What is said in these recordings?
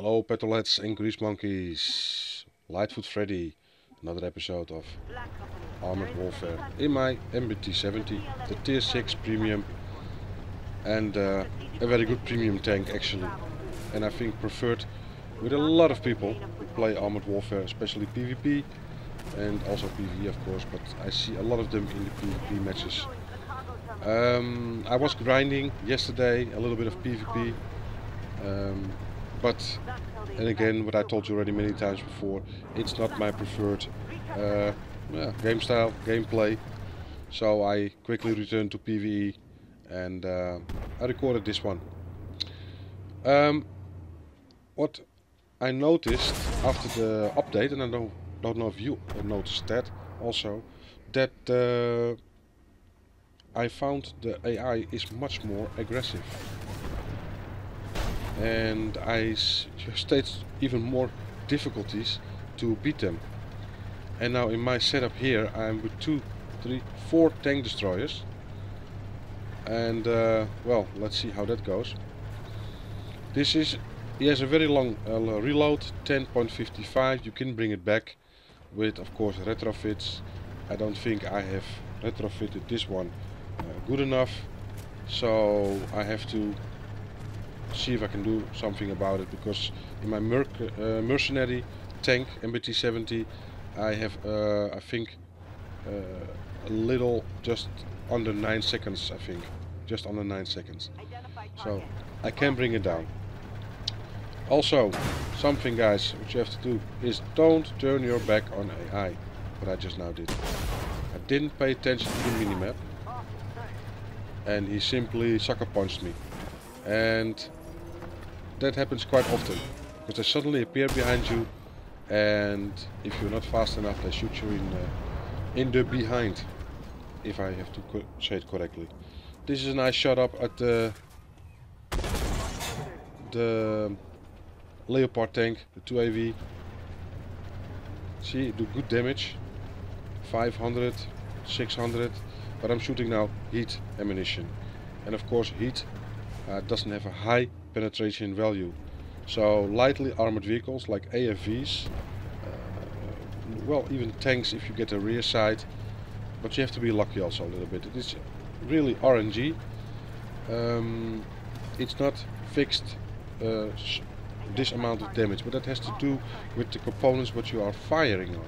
Hello petrolheads and grease monkeys, Lightfoot Freddy, another episode of Armored Warfare in my MBT 70, the tier 6 premium, and a very good premium tank actually, and I think preferred with a lot of people who play Armored Warfare, especially PvP and also PvE of course, but I see a lot of them in the PvP matches. I was grinding yesterday, a little bit of PvP, but and again, what I told you already many times before, it's not my preferred game style, gameplay. So I quickly returned to PvE and I recorded this one. What I noticed after the update, and I don't know if you noticed that also, that I found the AI is much more aggressive. And I state even more difficulties to beat them. And now in my setup here I'm with 2, 3, 4 tank destroyers. And well, let's see how that goes. He has a very long reload, 10.55. You can bring it back with of course retrofits. I don't think I have retrofitted this one good enough, so I have to see if I can do something about it, because in my mercenary tank MBT 70 I have I think a little just under 9 seconds, I think just under 9 seconds, so I can bring it down. Also something guys what you have to do is don't turn your back on AI, what I just now did. I didn't pay attention to the minimap and he simply sucker punched me, and that happens quite often because they suddenly appear behind you, and if you're not fast enough they shoot you in the behind, if I have to say it correctly. This is a nice shot up at the Leopard tank, the 2AV. See, do good damage, 500, 600, but I'm shooting now heat ammunition, and of course heat doesn't have a high penetration value. So lightly armored vehicles like AFVs, well even tanks if you get a rear side, but you have to be lucky also a little bit. It is really RNG. It's not fixed this amount of damage, but that has to do with the components what you are firing on.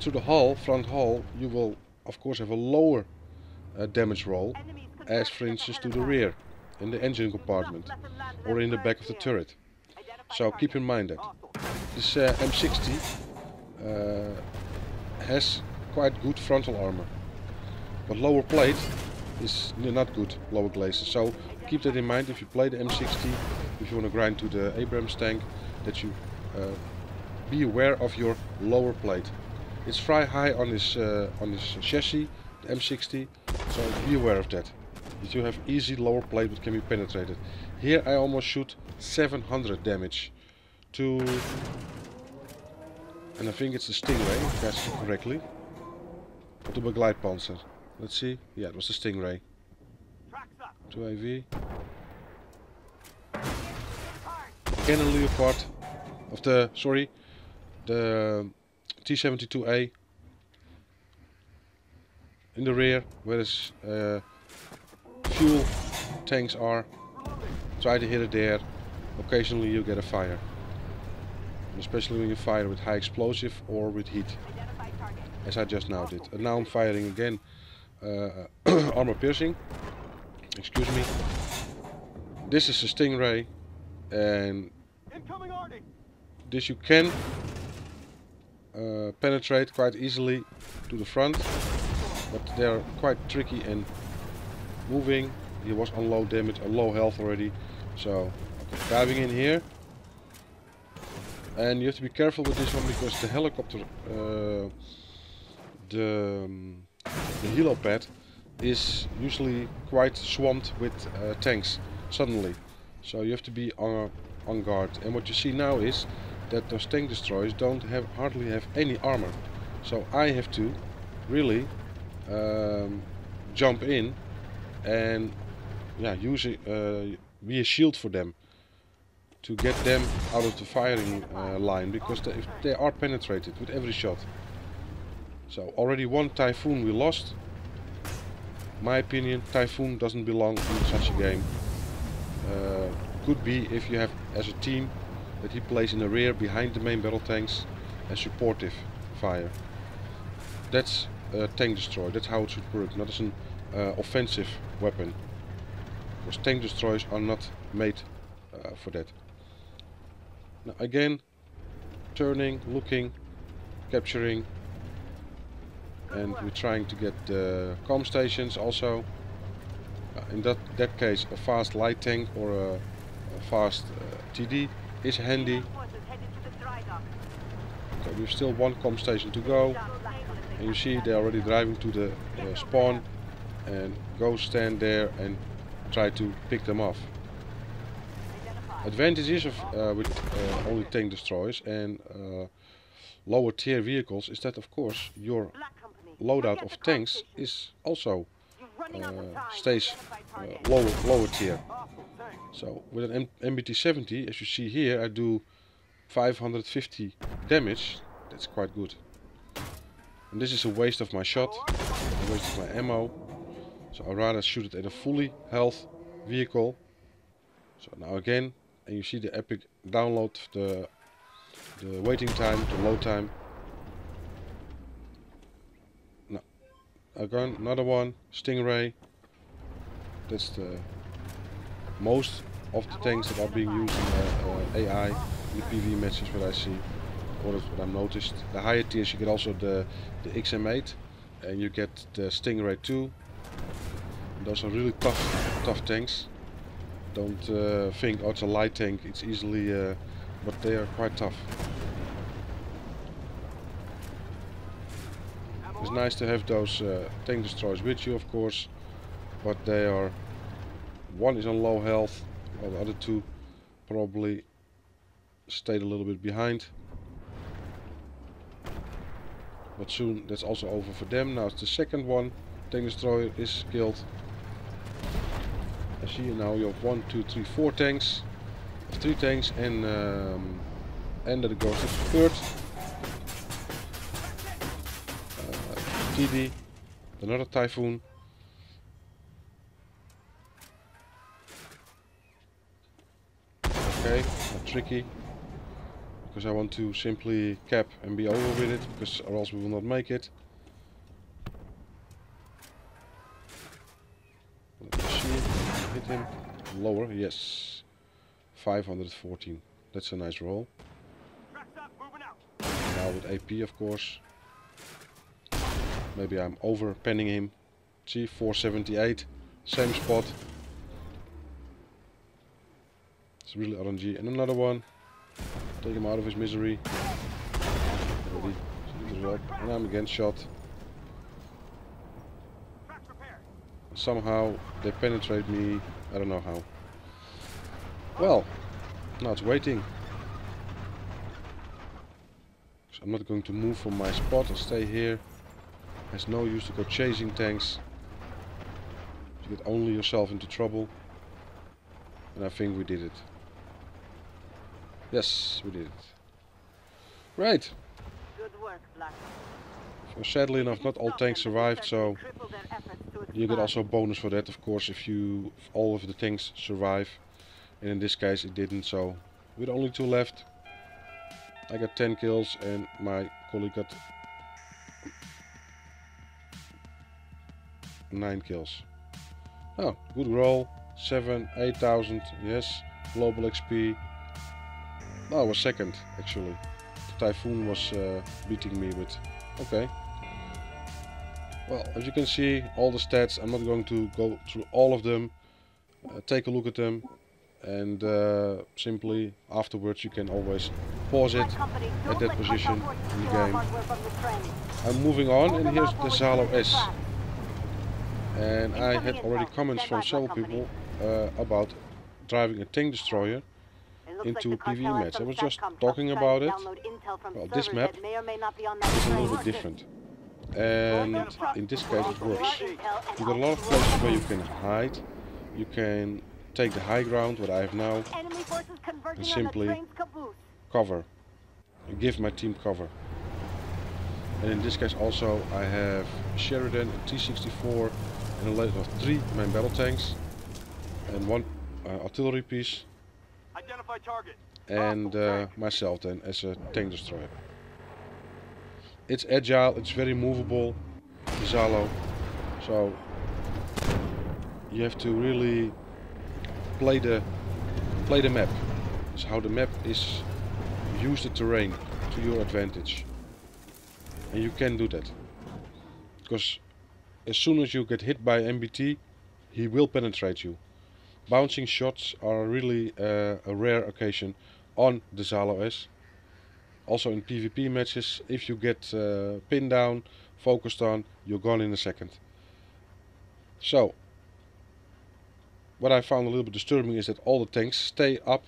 To the hull, front hull, you will of course have a lower damage roll as for instance to the rear in the engine compartment or in the back of the turret. So keep in mind that. This M60 has quite good frontal armor, but lower plate is not good, lower glazes. So keep that in mind if you play the M60, if you want to grind to the Abrams tank, that you be aware of your lower plate. It's fry high on this chassis, the M60, so be aware of that. That you have easy lower plate that can be penetrated. Here I almost shoot 700 damage to, and I think it's the Stingray, if I see correctly, or the Begleitpanzer. Let's see, yeah, it was the Stingray. 2AV. Again a Leopard, of the, sorry, the T-72A in the rear, whereas fuel tanks are. Try to hit it there. Occasionally you get a fire, and especially when you fire with high explosive or with heat, as I just now did. And now I'm firing again armor piercing, excuse me. This is a Stingray, and this you can penetrate quite easily to the front, but they're quite tricky and moving. He was on low damage, low health already, so okay, diving in here, and you have to be careful with this one because the helicopter, the helipad is usually quite swamped with tanks suddenly, so you have to be on guard. And what you see now is that those tank destroyers don't hardly have any armor, so I have to really jump in and yeah, use be a shield for them. to get them out of the firing line, because they are penetrated with every shot. So already one Typhoon we lost. My opinion, Typhoon doesn't belong in such a game. Could be if you have as a team that he plays in the rear behind the main battle tanks and supportive fire. That's a tank destroyer, that's how it should work, not as an offensive weapon. Because tank destroyers are not made for that. Now again, turning, looking, capturing, and we're trying to get the comm stations also. In that case, a fast light tank or a fast TD is handy. So we've still one comm station to go, and you see they're already driving to the spawn, and go stand there and try to pick them off. Advantages of with only tank destroyers and lower tier vehicles is that, of course, your loadout of tanks is also stays lower tier. So with an MBT 70, as you see here, I do 550 damage. That's quite good. And this is a waste of my shot, a waste of my ammo. So I'd rather shoot it at a fully health vehicle. So now again, and you see the epic download, the waiting time, the load time. Now again, another one, Stingray. That's the most of the tanks that are being used in AI, in the PvE matches, what I see, or what I've noticed. The higher tiers you get also the XM8, and you get the Stingray 2. And those are really tough tanks. Don't think, oh, it's a light tank, it's easily, but they are quite tough. It's nice to have those tank destroyers with you, of course, but they are, one is on low health, while the other two probably stayed a little bit behind. But soon that's also over for them. Now it's the second one, tank destroyer is killed. I see now you have 1, 2, 3, 4 tanks, 3 tanks, and then it goes to the third. TD, another Typhoon. Okay, not tricky, because I want to simply cap and be over with it, because or else we will not make it. Let me see, hit him. Lower, yes. 514. That's a nice roll. Now with AP, of course. Maybe I'm over penning him. See, 478, same spot. It's really RNG. And another one. Take him out of his misery. Ready. And I'm again shot. Somehow they penetrate me. I don't know how. Well, now it's waiting. So I'm not going to move from my spot and stay here. There's no use to go chasing tanks. You get only yourself into trouble. And I think we did it. Yes, we did it. Right. Good work, Black. So sadly enough, not all tanks survived, so you get also a bonus for that, of course, if all of the tanks survive. And in this case it didn't, so with only 2 left, I got 10 kills and my colleague got 9 kills. Oh, good roll. 8,000, yes. Global XP. No, I was second actually. The Typhoon was beating me with. Okay. Well, as you can see, all the stats, I'm not going to go through all of them. Take a look at them, and simply afterwards you can always pause it at that position in the game. I'm moving on, and here's the Zhalo-S. And I had already comments from several people about driving a tank destroyer into a PvE match. I was just talking about it. Well, this map is a little bit different. And in this case it works. You got a lot of places where you can hide. You can take the high ground, what I have now, Enemy forces converging and on the simply train's caboose. cover. And give my team cover. And in this case also I have Sheridan, a T-64 and a load of 3 main battle tanks and 1 artillery piece. Identify target. And myself then as a tank destroyer. It's agile, it's very movable, the Zhalo, so you have to really play the map. It's how the map is, use the terrain to your advantage, and you can do that because as soon as you get hit by MBT, he will penetrate you. Bouncing shots are really a rare occasion on the Zhalo-S. Also in PvP matches, if you get pinned down, focused on, you're gone in a second. So, what I found a little bit disturbing is that all the tanks stay up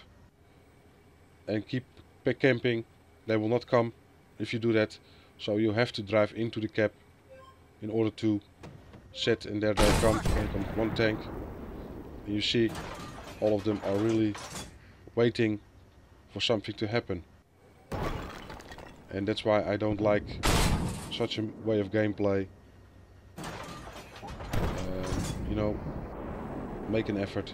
and keep camping. They will not come if you do that. So you have to drive into the cap in order to set, and there they come. There comes 1 tank. And you see, all of them are really waiting for something to happen. And that's why I don't like such a way of gameplay. You know, make an effort.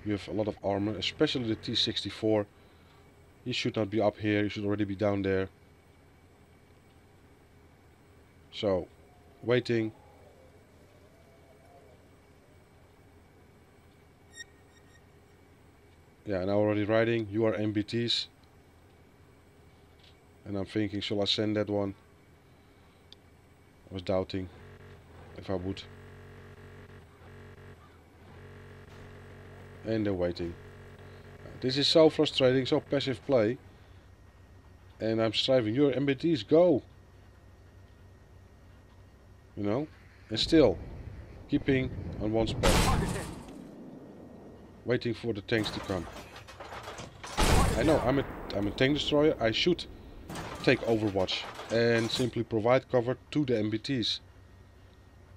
You have a lot of armor, especially the T-64. He should not be up here, he should already be down there. So, waiting. Yeah, and I'm already riding. You are MBTs. And I'm thinking, shall I send that one? I was doubting if I would. And they're waiting. This is so frustrating, so passive play. And I'm striving, your MBTs, go! You know? And still, keeping on one spot. Waiting for the tanks to come. I know, I'm a tank destroyer, I should take Overwatch and simply provide cover to the MBTs.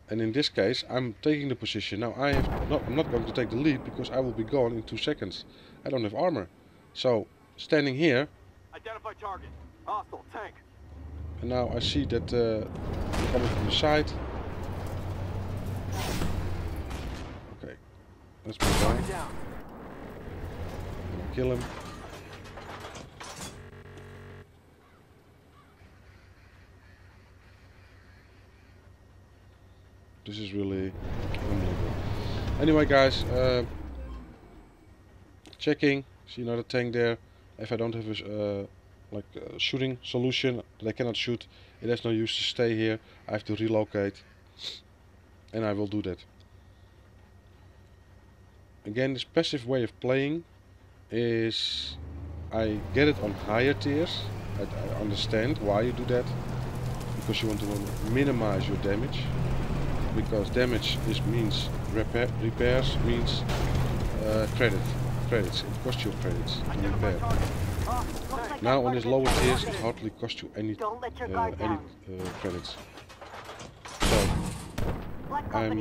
And in this case, I'm taking the position. Now I'm not going to take the lead because I will be gone in 2 seconds. I don't have armor. So, standing here. Identify target. Hostile tank. And now I see that they're coming from the side. Okay, let's move on. Kill him. This is really unbelievable. Anyway guys, checking, see another tank there. If I don't have a shooting solution that I cannot shoot, it has no use to stay here. I have to relocate, and I will do that. Again, this passive way of playing is, I get it on higher tiers. I understand why you do that, because you want to minimize your damage. Because damage means repairs means credits. It costs you credits to repair. Now on this lower tiers it hardly costs you any credits. So I'm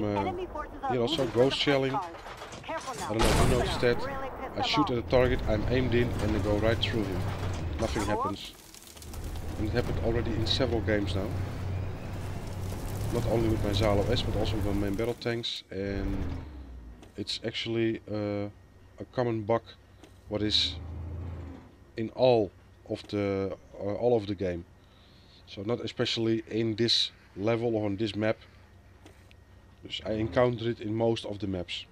here also ghost shelling. I don't know if you noticed that. I shoot at a target, I'm aimed in, and I go right through him. Nothing happens. And it happened already in several games now. Not only with my Zhalo-S, but also with my main battle tanks, and it's actually a common bug what is in all of the game. So not especially in this level or on this map. Dus I encounter it in most of the maps.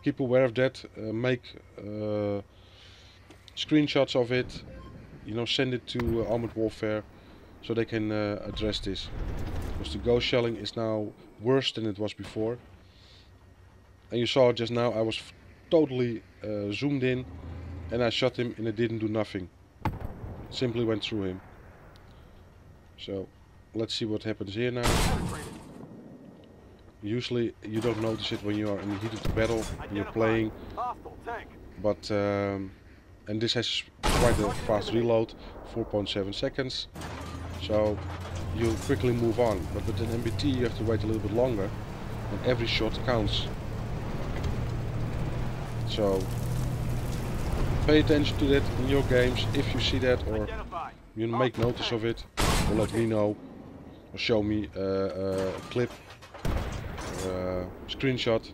Keep aware of that. Make screenshots of it. You know, send it to Armored Warfare so they can address this. Because the ghost shelling is now worse than it was before. And you saw just now I was totally zoomed in and I shot him and it didn't do nothing. It simply went through him. So let's see what happens here now. Usually you don't notice it when you are in the heat of the battle and you're playing. But and this has quite a fast reload, 4.7 seconds. So you quickly move on, but with an MBT you have to wait a little bit longer, and every shot counts. So pay attention to that in your games. If you see that or Identify. you make notice of it, or let me know, or show me a clip, screenshot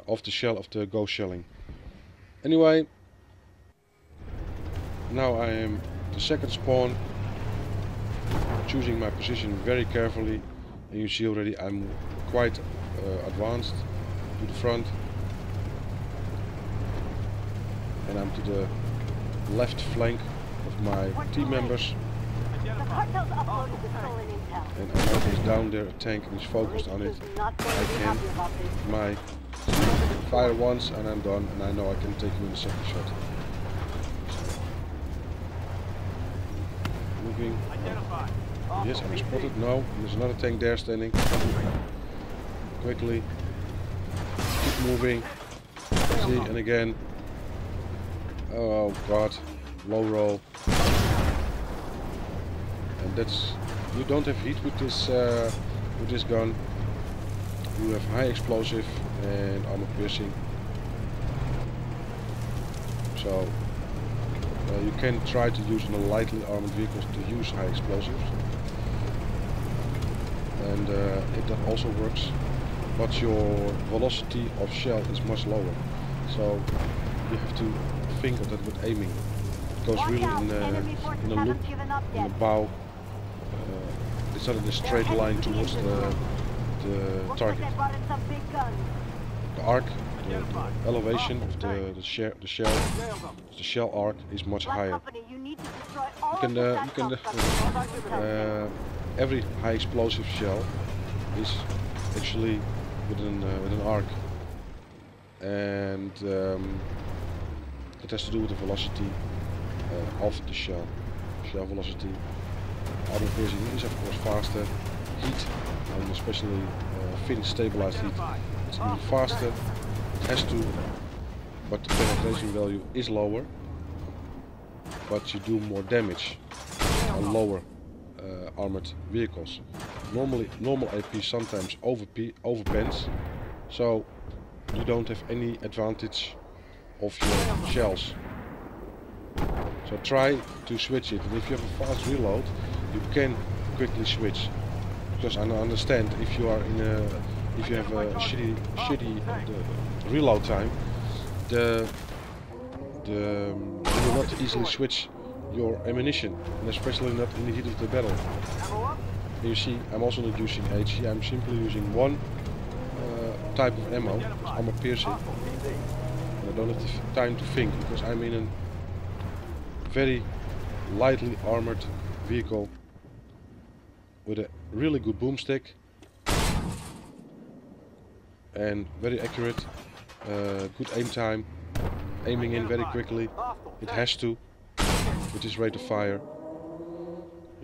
of the shell, of the ghost shelling. Anyway, now I am the second spawn, choosing my position very carefully, and you see already I'm quite advanced to the front, and I'm to the left flank of my team members, The cartel's uploaded the stolen intel. and I know he's down there, a tank, and he's focused on it. Is not going I to be can happy about this. my fire once and I'm done, and I know I can take him in the second shot. So, moving. Identify. Yes, I'm spotted. No, there's another tank there standing. Quickly. Keep moving. See, and again. Oh god. Low roll. And that's... You don't have heat with this gun. You have high explosive and armor piercing. So you can try to use on the lightly armored vehicles to use high explosives. And it also works, but your velocity of shell is much lower, so you have to think of that with aiming. It goes really in a loop, in a bow. It's not in a straight line towards the target. The arc, the elevation of the shell arc is much higher. Every high explosive shell is actually with an arc, and it has to do with the velocity of the shell velocity. Armor piercing is of course faster. Heat, and especially thin stabilized heat, it's even faster. It has to, but the penetration value is lower, but you do more damage on lower armored vehicles. Normal AP sometimes overpens, so you don't have any advantage of your shells. So try to switch it, and if you have a fast reload, you can quickly switch. Because I understand if you are in a, if you have a shitty reload time, you will not easily switch your ammunition, and especially not in the heat of the battle. You see, I'm also not using HE. I'm simply using one type of ammo, it's armor piercing. And I don't have the time to think because I'm in a very lightly armored vehicle with a really good boomstick and very accurate, good aim time, aiming in very quickly. It has to, with this rate of fire.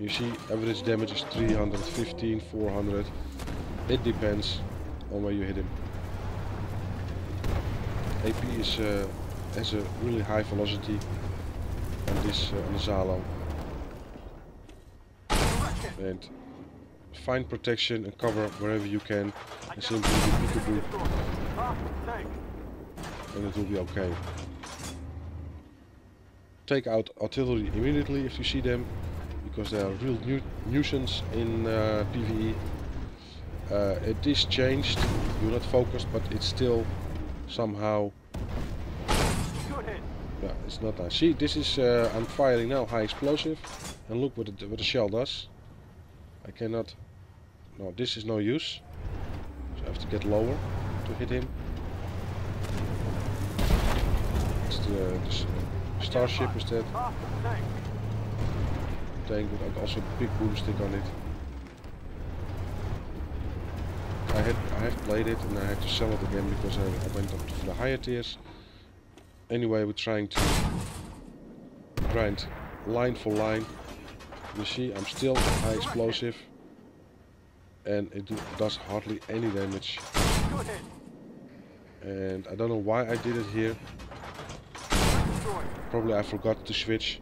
You see, average damage is 315, 400. It depends on where you hit him. AP is has a really high velocity on this on the Zhalo. And find protection and cover wherever you can, and simply do peekaboo, and it will be okay. Take out artillery immediately if you see them, because they are a real nuisance in PvE. It is changed, you're not focused, but it's still somehow, yeah, it's not nice. See, this is, I'm firing now high explosive, and look what the shell does. I cannot, no, this is no use, so I have to get lower to hit him. It's the starship instead. Tank with also a big boomstick on it. I have played it and I had to sell it again because I went up to the higher tiers. Anyway, we're trying to grind line for line. You see, I'm still high explosive and it does hardly any damage. And I don't know why I did it here. Probably I forgot to switch.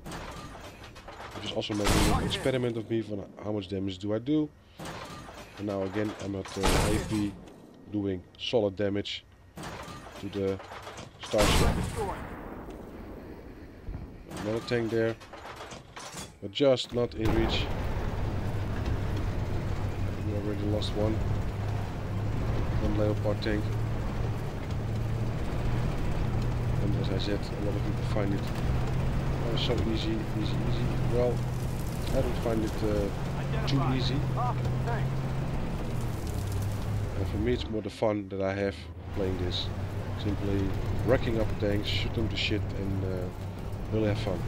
It was also making an experiment of me for how much damage do I do. And now again I'm at AP doing solid damage to the starship. Destroyed. Another tank there, but just not in reach. We already lost one Leopard tank. And as I said, a lot of people find it so easy. Well, I don't find it too easy. Hostile tank. And for me, it's more the fun that I have playing this. Simply wrecking up tanks, shoot them to shit, and really have fun.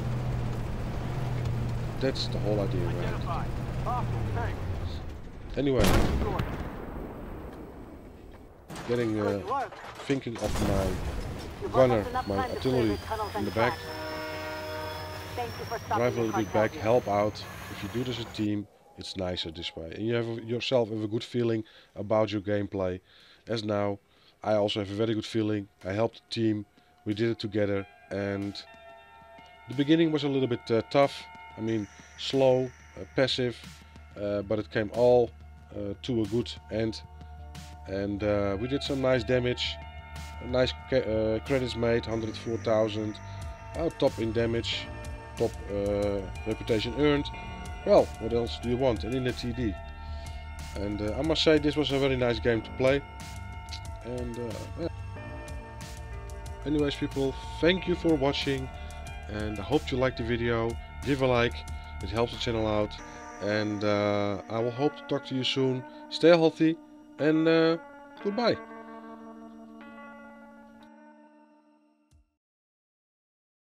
That's the whole idea behind it. Identified. Hostile tank. Anyway, Destroyed. getting Turning left. thinking of my You've gunner, almost enough my time to artillery clear the tunnels in and the back. tracks. Thank you for stopping Drive a the little bit cartel back, deal. help out. If you do this as a team, it's nicer this way. And you have yourself have a good feeling about your gameplay. As now, I also have a very good feeling. I helped the team, we did it together, and the beginning was a little bit tough. I mean, slow, passive, but it came all to a good end. And we did some nice damage. Nice credits made, 104,000. Top in damage, top reputation earned. Well, what else do you want? And in the TD. And I must say, this was a very nice game to play. And yeah. Anyways, people, thank you for watching, and I hope you liked the video. Give a like, it helps the channel out. And I will hope to talk to you soon. Stay healthy, and goodbye.